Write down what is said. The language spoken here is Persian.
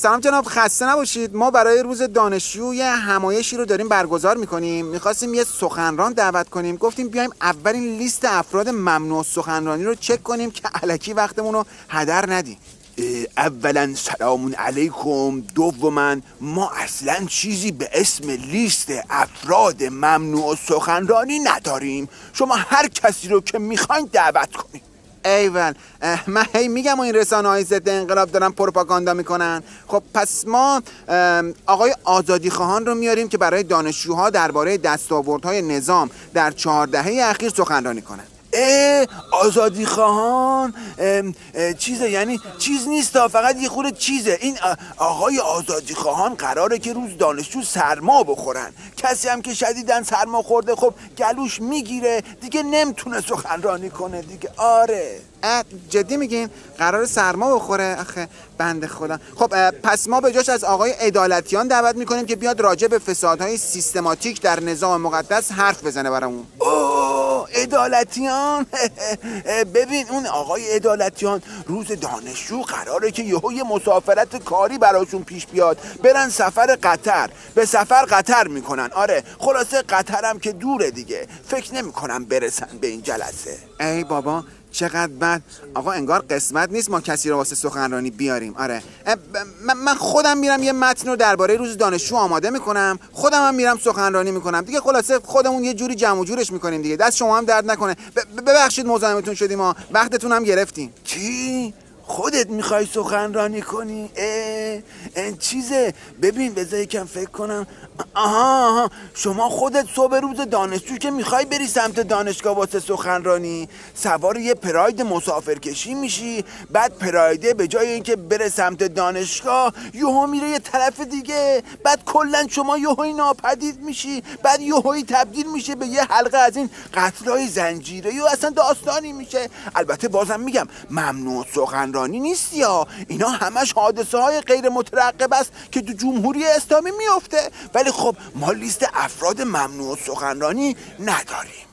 سلام جناب، خسته نباشید. ما برای روز دانشجو یه همایشی رو داریم برگزار میکنیم. میخواستیم یه سخنران دعوت کنیم. گفتیم بیایم اولین لیست افراد ممنوع سخنرانی رو چک کنیم که الکی وقتمون رو هدر ندیم. اولا سلام علیکم. دوما ما اصلا چیزی به اسم لیست افراد ممنوع سخنرانی نداریم. شما هر کسی رو که میخواین دعوت کنید. ایول، من هی میگم این رسانه‌های ضد انقلاب دارن پروپاگاندا میکنن. خب پس ما آقای آزادی خواهان رو میاریم که برای دانشجوها درباره دستاوردهای نظام در 4 دهه اخیر سخنرانی کنن. آزادی خواهان چیزه، یعنی چیز نیست، فقط یه خورده چیزه. این آقای آزادی خواهان قراره که روز دانشجو سرما بخورن. کسی هم که شدیدن سرما خورده خب گلوش میگیره دیگه، نمیتونه سخنرانی کنه دیگه. آره جدی میگین قرار سرما بخوره؟ آخه بنده خدا. خب پس ما به جاش از آقای عدالتیان دعوت میکنیم که بیاد راجع به فسادهای سیستماتیک در نظام مقدس حرف بزنه برامون. عدالتیان ببین اون آقای عدالتیان روز دانشجو قراره که یه مسافرت کاری براشون پیش بیاد، برن سفر قطر. به سفر قطر میکنن. آره خلاصه قطر هم که دوره دیگه، فکر نمیکنم برسن به این جلسه. ای بابا چقدر بد. آقا انگار قسمت نیست ما کسی رو واسه سخنرانی بیاریم. آره من خودم میرم یه متن رو درباره روز دانشجو آماده میکنم، خودم هم میرم سخنرانی میکنم دیگه. خلاصه خودمون یه جوری جمع و جورش میکنیم دیگه. دست شما هم درد نکنه. ببخشید مزاحمتون شدیم، ما وقتتون هم گرفتیم. چی؟ خودت میخوای سخنرانی کنی؟ چیزه، ببین بذار یکم فکر کنم. آها شما خودت صبح روز دانشجو که میخوای بری سمت دانشگاه واسه سخنرانی، سوار یه پراید مسافرکشی میشی، بعد پرایده به جای اینکه بره سمت دانشگاه یهو میره یه طرف دیگه، بعد کلا شما یهویی ناپدید میشی، بعد یهویی تبدیل میشه به یه حلقه از این قتلای زنجیره‌ای و اصلا داستانی میشه. البته بازم میگم ممنوع سخنرانی نیست، یا اینا همش حادثه های غیر مترقب است که تو جمهوری اسلامی میفته. ولی خب ما لیست افراد ممنوع سخنرانی نداریم.